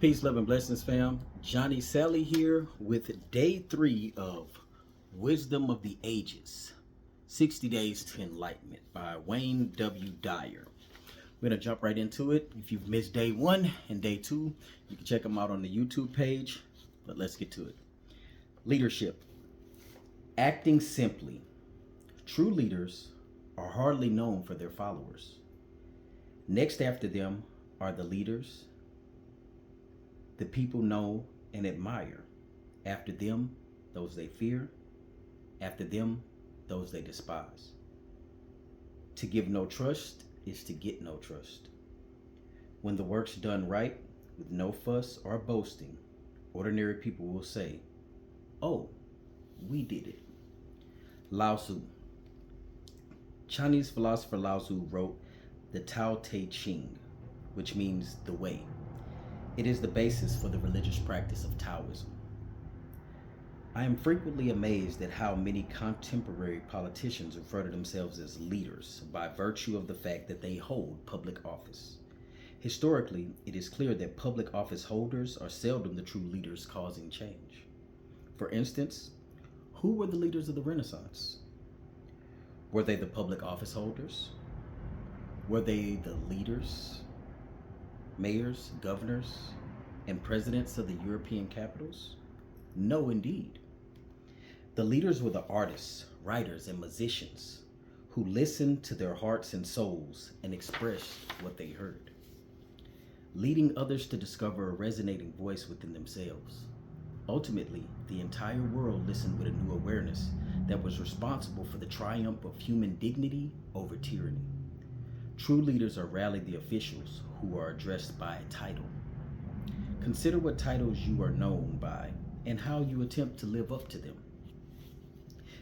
Peace, love, and blessings, fam. Johnny Sally here with day 3 of Wisdom of the Ages 60 Days to Enlightenment by Wayne W. Dyer. We're going to jump right into it. If you've missed day 1 and day 2, you can check them out on the YouTube page. But let's get to it. Leadership. Acting simply. True leaders are hardly known for their followers. Next after them are the leaders the people know and admire. After them, those they fear. After them, those they despise. To give no trust is to get no trust. When the work's done right, with no fuss or boasting, ordinary people will say, "Oh, we did it." Lao Tzu. Chinese philosopher Lao Tzu wrote the Tao Te Ching, which means the way. It is the basis for the religious practice of Taoism. I am frequently amazed at how many contemporary politicians refer to themselves as leaders by virtue of the fact that they hold public office. Historically, it is clear that public office holders are seldom the true leaders causing change. For instance, who were the leaders of the Renaissance? Were they the public office holders? Were they the leaders, mayors, governors, and presidents of the European capitals? No, indeed. The leaders were the artists, writers, and musicians who listened to their hearts and souls and expressed what they heard, leading others to discover a resonating voice within themselves. Ultimately, the entire world listened with a new awareness that was responsible for the triumph of human dignity over tyranny. True leaders are rarely the officials who are addressed by a title. Consider what titles you are known by and how you attempt to live up to them.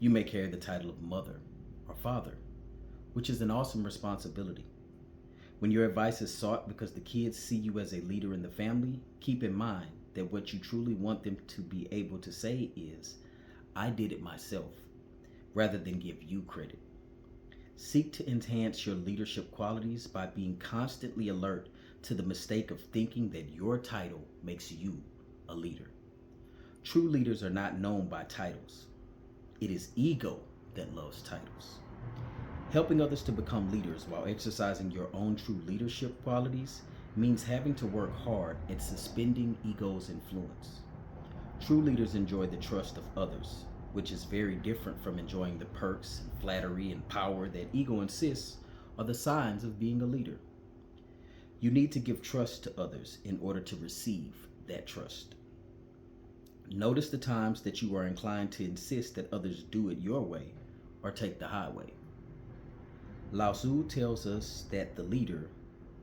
You may carry the title of mother or father, which is an awesome responsibility. When your advice is sought because the kids see you as a leader in the family, keep in mind that what you truly want them to be able to say is, "I did it myself," rather than give you credit. Seek to enhance your leadership qualities by being constantly alert to the mistake of thinking that your title makes you a leader. True leaders are not known by titles. It is ego that loves titles. Helping others to become leaders while exercising your own true leadership qualities means having to work hard at suspending ego's influence. True leaders enjoy the trust of others, which is very different from enjoying the perks, flattery, and power that ego insists are the signs of being a leader. You need to give trust to others in order to receive that trust. Notice the times that you are inclined to insist that others do it your way or take the highway. Lao Tzu tells us that the leader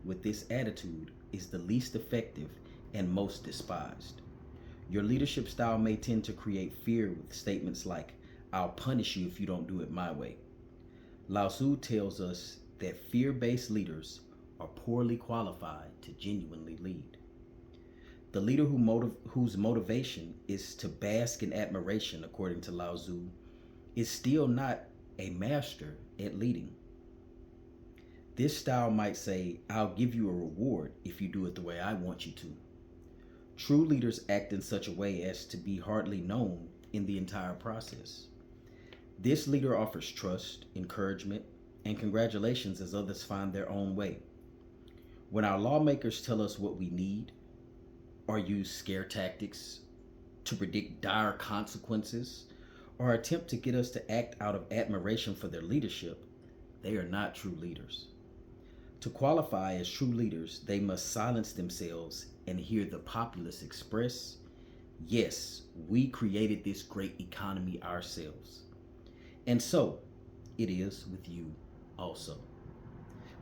with this attitude is the least effective and most despised. Your leadership style may tend to create fear with statements like, "I'll punish you if you don't do it my way." Lao Tzu tells us that fear-based leaders are poorly qualified to genuinely lead. The leader whose motivation is to bask in admiration, according to Lao Tzu, is still not a master at leading. This style might say, "I'll give you a reward if you do it the way I want you to." True leaders act in such a way as to be hardly known in the entire process. This leader offers trust, encouragement, and congratulations as others find their own way. When our lawmakers tell us what we need, or use scare tactics to predict dire consequences, or attempt to get us to act out of admiration for their leadership, they are not true leaders. To qualify as true leaders, they must silence themselves and hear the populace express, "Yes, we created this great economy ourselves." And so, it is with you also.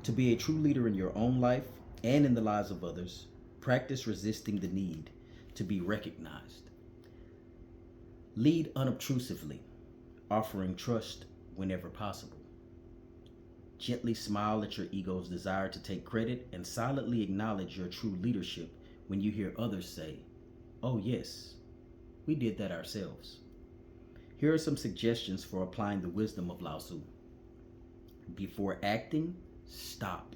To be a true leader in your own life and in the lives of others, practice resisting the need to be recognized. Lead unobtrusively, offering trust whenever possible. Gently smile at your ego's desire to take credit and silently acknowledge your true leadership when you hear others say, "Oh yes, we did that ourselves." Here are some suggestions for applying the wisdom of Lao Tzu. Before acting, stop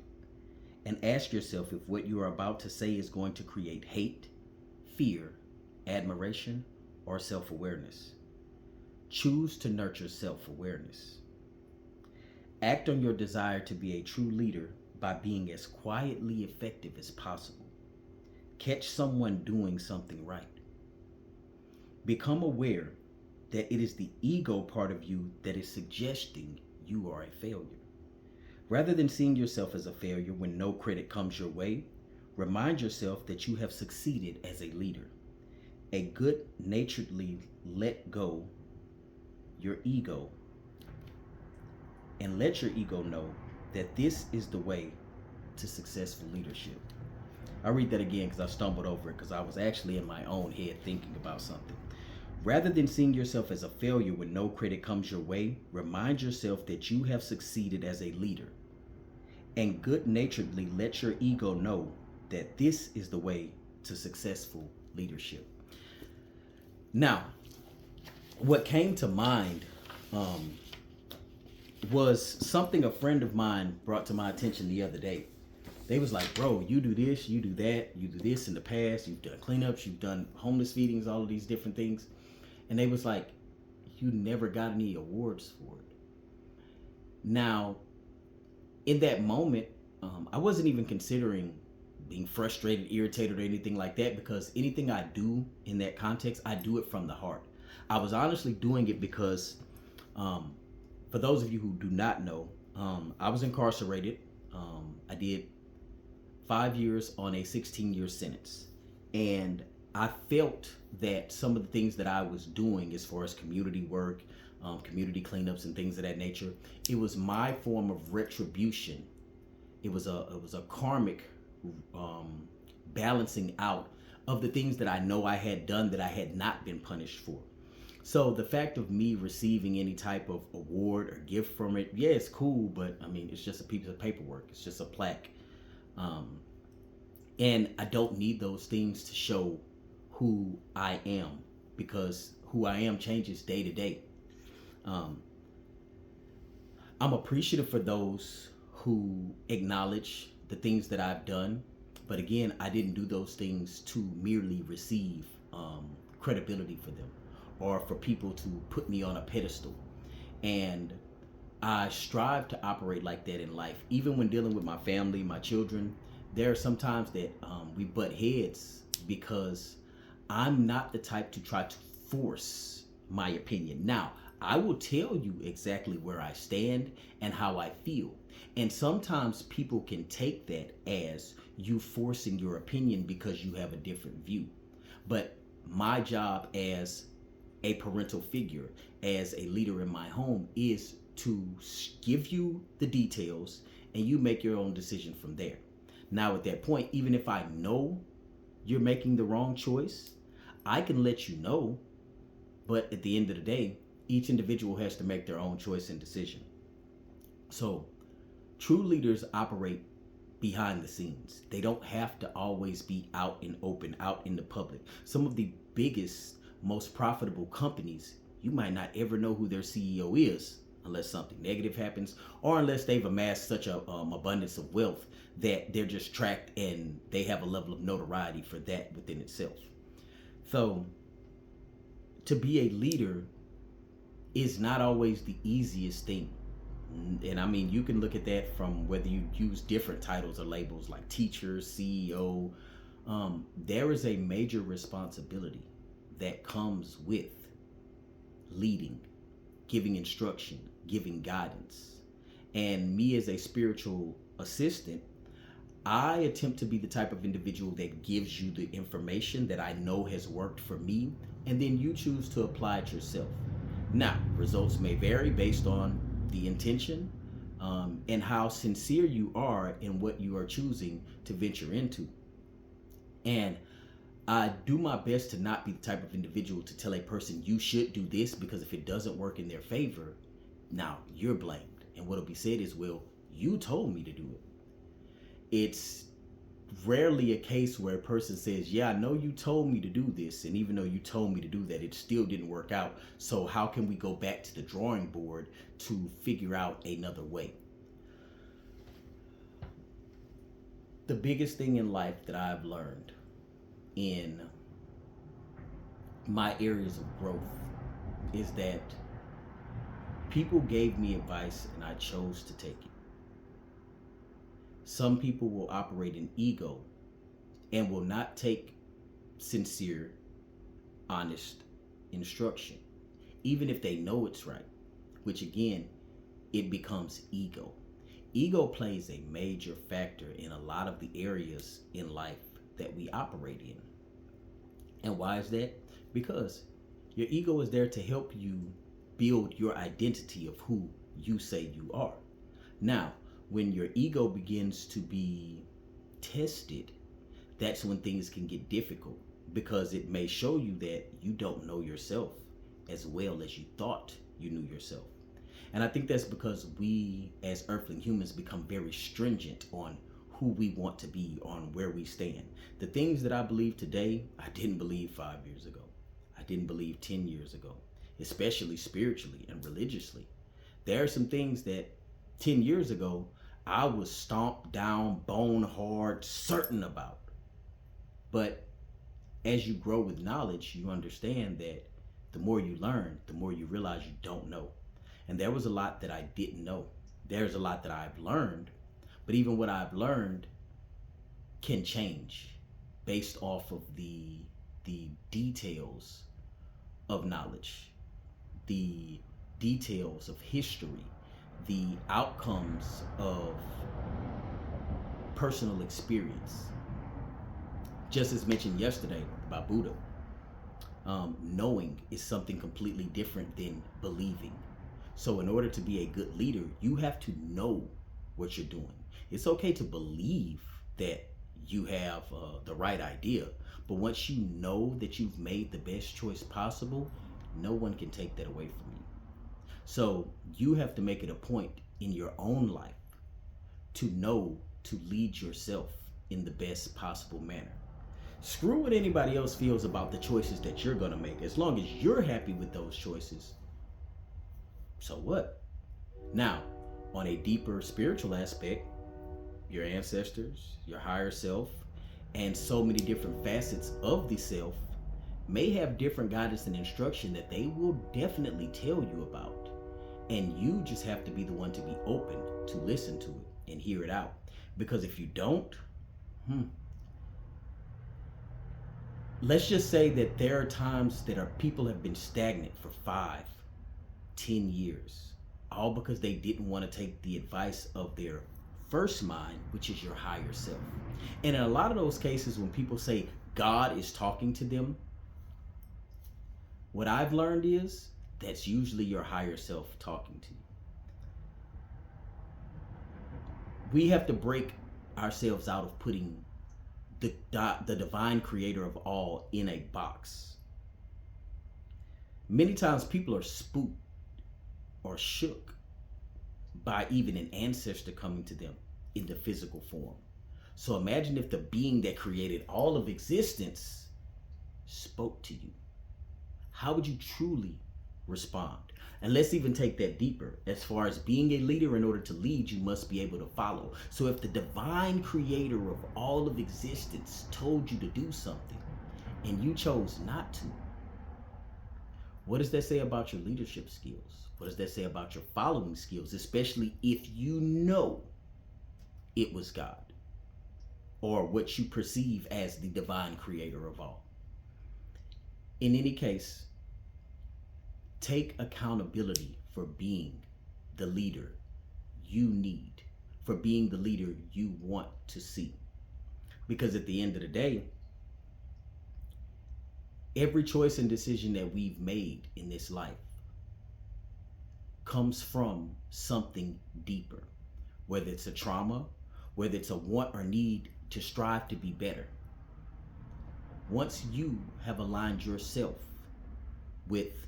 and ask yourself if what you are about to say is going to create hate, fear, admiration, or self awareness. Choose to nurture self awareness. Act on your desire to be a true leader by being as quietly effective as possible. Catch someone doing something right. Become aware that it is the ego part of you that is suggesting you are a failure. Rather than seeing yourself as a failure when no credit comes your way, remind yourself that you have succeeded as a leader. A good naturedly let go your ego and let your ego know that this is the way to successful leadership. I'll read that again because I stumbled over it because I was actually in my own head thinking about something. Rather than seeing yourself as a failure when no credit comes your way, remind yourself that you have succeeded as a leader. And good naturedly let your ego know that this is the way to successful leadership. Now, what came to mind was something a friend of mine brought to my attention the other day. They was like, bro, you do this, you do that, you do this in the past, you've done cleanups, you've done homeless feedings, all of these different things. And they was like, you never got any awards for it. Now, in that moment, I wasn't even considering being frustrated, irritated, or anything like that, because anything I do in that context, I do it from the heart. I was honestly doing it because, for those of you who do not know, I was incarcerated. I did 5 years on a 16-year sentence. And I felt that some of the things that I was doing as far as community work, community cleanups and things of that nature, it was my form of retribution. It was a karmic balancing out of the things that I know I had done that I had not been punished for. So the fact of me receiving any type of award or gift from it, yeah, it's cool, but I mean, it's just a piece of paperwork. It's just a plaque. And I don't need those things to show who I am, because who I am changes day to day. I'm appreciative for those who acknowledge the things that I've done. But again, I didn't do those things to merely receive credibility for them or for people to put me on a pedestal. And I strive to operate like that in life. Even when dealing with my family, my children, there are some times that we butt heads because I'm not the type to try to force my opinion. Now, I will tell you exactly where I stand and how I feel. And sometimes people can take that as you forcing your opinion because you have a different view. But my job as a parental figure, as a leader in my home, is to give you the details and you make your own decision from there. Now, at that point, even if I know you're making the wrong choice, I can let you know. But at the end of the day, each individual has to make their own choice and decision. So, true leaders operate behind the scenes. They don't have to always be out and open, out in the public. Some of the biggest, most profitable companies, you might not ever know who their CEO is unless something negative happens, or unless they've amassed such a abundance of wealth that they're just tracked and they have a level of notoriety for that within itself. So, to be a leader is not always the easiest thing. And I mean, you can look at that from whether you use different titles or labels like teacher, CEO. There is a major responsibility that comes with leading, giving instruction, giving guidance. And me as a spiritual assistant, I attempt to be the type of individual that gives you the information that I know has worked for me, and then you choose to apply it yourself. Now, results may vary based on the intention and how sincere you are in what you are choosing to venture into. And I do my best to not be the type of individual to tell a person you should do this, because if it doesn't work in their favor, now you're blamed. And what'll be said is, well, you told me to do it. It's rarely a case where a person says, yeah, I know you told me to do this, and even though you told me to do that, it still didn't work out. So how can we go back to the drawing board to figure out another way? The biggest thing in life that I've learned in my areas of growth is that people gave me advice and I chose to take it. Some people will operate in ego and will not take sincere, honest instruction, even if they know it's right, which again, it becomes ego. Ego plays a major factor in a lot of the areas in life that we operate in. And why is that? Because your ego is there to help you build your identity of who you say you are. Now, when your ego begins to be tested, that's when things can get difficult because it may show you that you don't know yourself as well as you thought you knew yourself. And I think that's because we as earthling humans become very stringent on who we want to be, on where we stand. The things that I believe today, I didn't believe 5 years ago. I didn't believe 10 years ago, especially spiritually and religiously. There are some things that 10 years ago, I was stomped down, bone hard, certain about. But as you grow with knowledge, you understand that the more you learn, the more you realize you don't know. And there was a lot that I didn't know. There's a lot that I've learned, but even what I've learned can change based off of the details of knowledge, the details of history, the outcomes of personal experience. Just as mentioned yesterday by Buddha, knowing is something completely different than believing. So in order to be a good leader, you have to know what you're doing. It's okay to believe that you have the right idea, but once you know that you've made the best choice possible, no one can take that away from you. So you have to make it a point in your own life to know to lead yourself in the best possible manner. Screw what anybody else feels about the choices that you're going to make. As long as you're happy with those choices, so what? Now, on a deeper spiritual aspect, your ancestors, your higher self, and so many different facets of the self may have different guidance and instruction that they will definitely tell you about. And you just have to be the one to be open to listen to it and hear it out. Because if you don't, let's just say that there are times that people have been stagnant for 5, 10 years, all because they didn't want to take the advice of their first mind, which is your higher self. And in a lot of those cases, when people say God is talking to them, what I've learned is that's usually your higher self talking to you. We have to break ourselves out of putting the divine creator of all in a box. Many times people are spooked or shook by even an ancestor coming to them in the physical form. So imagine if the being that created all of existence spoke to you. How would you truly respond? And let's even take that deeper. As far as being a leader, in order to lead, you must be able to follow. So if the divine creator of all of existence told you to do something and you chose not to, what does that say about your leadership skills? What does that say about your following skills, especially if you know it was God or what you perceive as the divine creator of all? In any case, take accountability for being the leader you need, for being the leader you want to see. Because at the end of the day, every choice and decision that we've made in this life comes from something deeper, whether it's a trauma, whether it's a want or need to strive to be better. Once you have aligned yourself with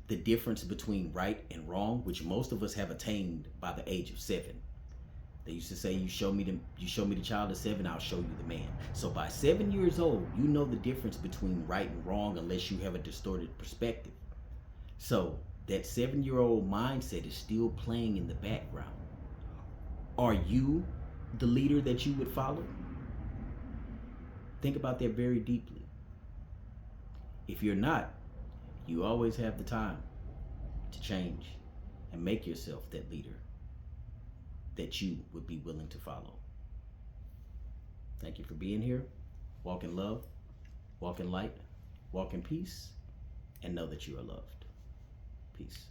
the difference between right and wrong, which most of us have attained by the age of 7. They used to say, you show me the child at 7, I'll show you the man. So by 7 years old, you know the difference between right and wrong unless you have a distorted perspective. So that 7-year-old mindset is still playing in the background. Are you the leader that you would follow? Think about that very deeply. If you're not, you always have the time to change and make yourself that leader that you would be willing to follow. Thank you for being here. Walk in love, walk in light, walk in peace, and know that you are loved. Peace.